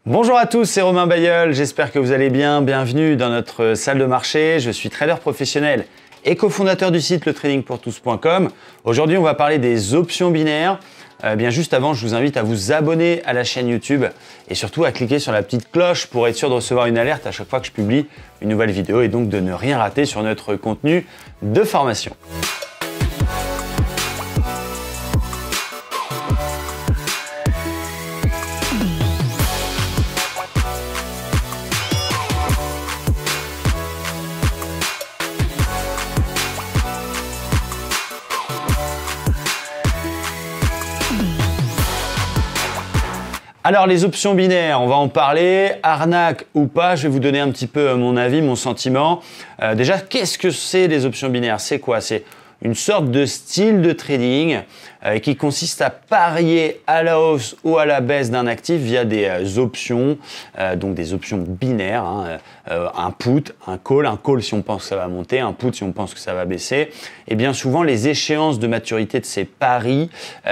Bonjour à tous, c'est Romain Bayeul, j'espère que vous allez bien. Bienvenue dans notre salle de marché. Je suis trader professionnel et cofondateur du site letradingpourtous.com. Aujourd'hui, on va parler des options binaires. Bien juste avant, je vous invite à vous abonner à la chaîne YouTube et surtout à cliquer sur la petite cloche pour être sûr de recevoir une alerte à chaque fois que je publie une nouvelle vidéo et donc de ne rien rater sur notre contenu de formation. Alors les options binaires, on va en parler, arnaque ou pas, je vais vous donner un petit peu mon avis, mon sentiment. Déjà, qu'est-ce que c'est les options binaires? C'est quoi? C'est une sorte de style de trading qui consiste à parier à la hausse ou à la baisse d'un actif via des options, donc des options binaires, un put, un call si on pense que ça va monter, un put si on pense que ça va baisser. Et bien souvent, les échéances de maturité de ces paris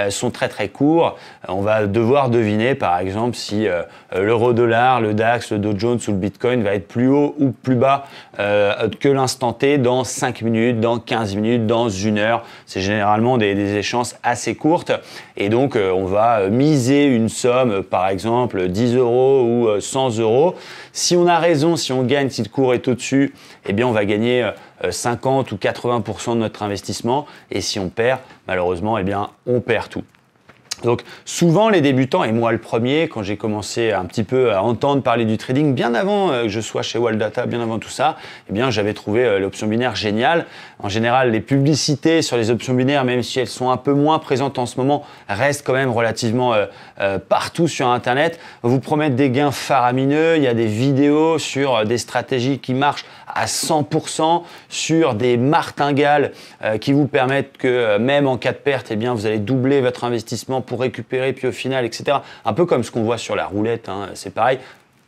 sont très très courts. On va devoir deviner par exemple si l'euro-dollar, le DAX, le Dow Jones ou le Bitcoin va être plus haut ou plus bas que l'instant T dans 5 minutes, dans 15 minutes, dans une heure. C'est généralement des échéances assez courtes et donc on va miser une somme, par exemple 10 euros ou 100 euros. Si on a raison, si on gagne, si le cours est au-dessus, eh bien on va gagner 50 ou 80% de notre investissement et si on perd, malheureusement, eh bien on perd tout. Donc souvent les débutants, et moi le premier, quand j'ai commencé un petit peu à entendre parler du trading, bien avant que je sois chez Waldata, bien avant tout ça, eh bien j'avais trouvé l'option binaire géniale. En général, les publicités sur les options binaires, même si elles sont un peu moins présentes en ce moment, restent quand même relativement partout sur Internet. Vous promettent des gains faramineux, il y a des vidéos sur des stratégies qui marchent à 100%, sur des martingales qui vous permettent que même en cas de perte, eh bien vous allez doubler votre investissement pour récupérer, puis au final, etc. Un peu comme ce qu'on voit sur la roulette, c'est pareil.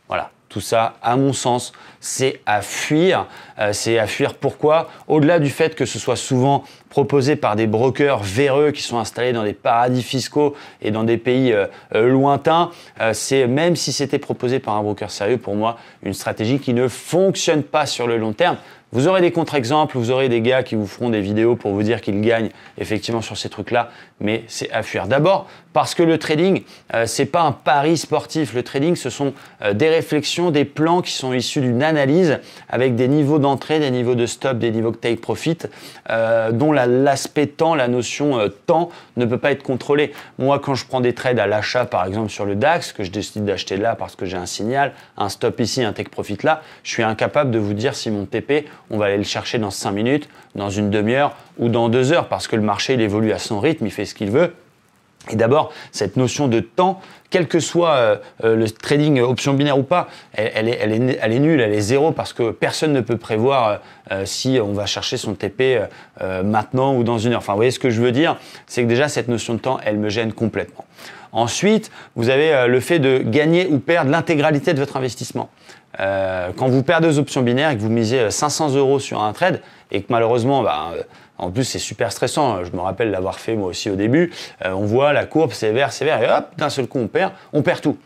Voilà, tout ça, à mon sens, c'est à fuir. C'est à fuir pourquoi? Au-delà du fait que ce soit souvent proposé par des brokers véreux qui sont installés dans des paradis fiscaux et dans des pays lointains, c'est même si c'était proposé par un broker sérieux, pour moi, une stratégie qui ne fonctionne pas sur le long terme. Vous aurez des contre-exemples, vous aurez des gars qui vous feront des vidéos pour vous dire qu'ils gagnent effectivement sur ces trucs-là, mais c'est à fuir. D'abord, parce que le trading, c'est pas un pari sportif. Le trading, ce sont des réflexions, des plans qui sont issus d'une analyse avec des niveaux d'entrée, des niveaux de stop, des niveaux de take profit, dont l'aspect temps, la notion temps ne peut pas être contrôlé. Moi, quand je prends des trades à l'achat, par exemple sur le DAX, que je décide d'acheter là parce que j'ai un signal, un stop ici, un take profit là, je suis incapable de vous dire si mon TP, on va aller le chercher dans 5 minutes, dans une demi-heure ou dans 2 heures parce que le marché il évolue à son rythme, il fait ce qu'il veut. Et d'abord, cette notion de temps, quel que soit le trading option binaire ou pas, elle est nulle, elle est zéro parce que personne ne peut prévoir si on va chercher son TP maintenant ou dans une heure. Enfin, vous voyez ce que je veux dire? C'est que déjà, cette notion de temps, elle me gêne complètement. Ensuite, vous avez le fait de gagner ou perdre l'intégralité de votre investissement. Quand vous perdez aux options binaires et que vous misez 500 euros sur un trade et que malheureusement, en plus c'est super stressant, je me rappelle l'avoir fait moi aussi au début, on voit la courbe sévère et hop, d'un seul coup on perd tout.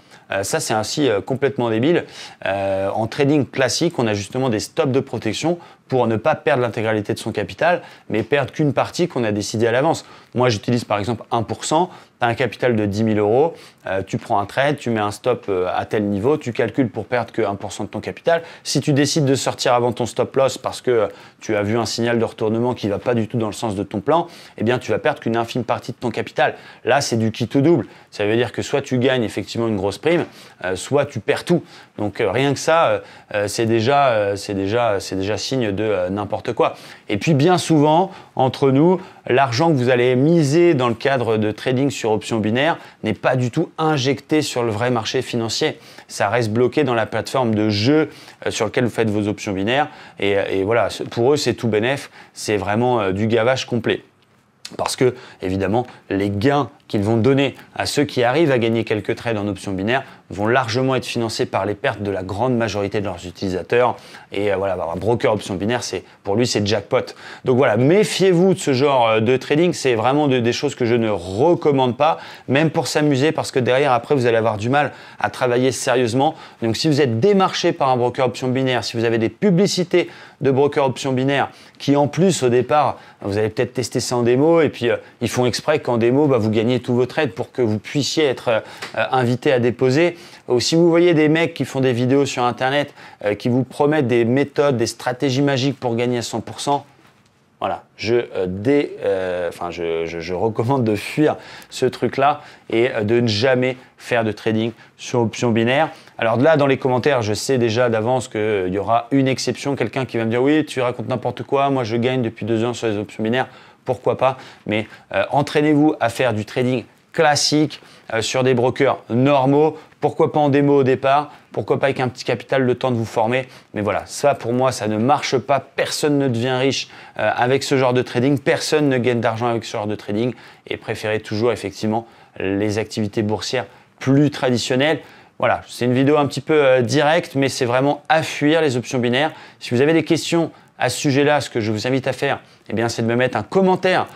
Ça c'est ainsi complètement débile. En trading classique, on a justement des stops de protection pour ne pas perdre l'intégralité de son capital, mais perdre qu'une partie qu'on a décidé à l'avance. Moi, j'utilise par exemple 1%, tu as un capital de 10 000 euros, tu prends un trade, tu mets un stop à tel niveau, tu calcules pour perdre que 1% de ton capital. Si tu décides de sortir avant ton stop loss parce que tu as vu un signal de retournement qui ne va pas du tout dans le sens de ton plan, eh bien tu vas perdre qu'une infime partie de ton capital. Là, c'est du qui tout double. Ça veut dire que soit tu gagnes effectivement une grosse prime, soit tu perds tout. Donc rien que ça, c'est déjà signe de n'importe quoi. Et puis bien souvent, entre nous, l'argent que vous allez miser dans le cadre de trading sur options binaires n'est pas du tout injecté sur le vrai marché financier. Ça reste bloqué dans la plateforme de jeu sur lequel vous faites vos options binaires. Et voilà, pour eux, c'est tout bénef. C'est vraiment du gavage complet. Parce que, évidemment, les gains qu'ils vont donner à ceux qui arrivent à gagner quelques trades en options binaires vont largement être financés par les pertes de la grande majorité de leurs utilisateurs. Et voilà, un broker options binaires, pour lui, c'est jackpot. Donc voilà, méfiez-vous de ce genre de trading. C'est vraiment des choses que je ne recommande pas, même pour s'amuser, parce que derrière, après, vous allez avoir du mal à travailler sérieusement. Donc si vous êtes démarché par un broker options binaires, si vous avez des publicités de broker options binaires qui, en plus, au départ, vous allez peut-être tester ça en démo et puis ils font exprès qu'en démo, vous gagnez tous vos trades pour que vous puissiez être invité à déposer. Ou si vous voyez des mecs qui font des vidéos sur Internet qui vous promettent des méthodes, des stratégies magiques pour gagner à 100%, voilà, je recommande de fuir ce truc-là et de ne jamais faire de trading sur options binaires. Alors là, dans les commentaires, je sais déjà d'avance qu'il y aura une exception, quelqu'un qui va me dire « Oui, tu racontes n'importe quoi, moi je gagne depuis 2 ans sur les options binaires, pourquoi pas ?» Mais entraînez-vous à faire du trading classique sur des brokers normaux. Pourquoi pas en démo au départ? Pourquoi pas avec un petit capital, le temps de vous former? Mais voilà, ça pour moi, ça ne marche pas. Personne ne devient riche avec ce genre de trading. Personne ne gagne d'argent avec ce genre de trading. Et préférez toujours effectivement les activités boursières plus traditionnelles. Voilà, c'est une vidéo un petit peu directe, mais c'est vraiment à fuir les options binaires. Si vous avez des questions à ce sujet-là, ce que je vous invite à faire, eh bien, c'est de me mettre un commentaire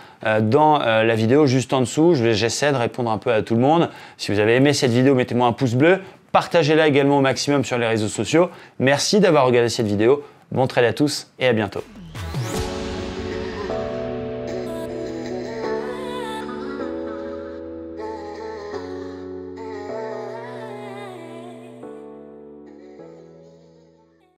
dans la vidéo juste en dessous. J'essaie de répondre un peu à tout le monde. Si vous avez aimé cette vidéo, mettez-moi un pouce bleu. Partagez-la également au maximum sur les réseaux sociaux. Merci d'avoir regardé cette vidéo. Bon trade à tous et à bientôt.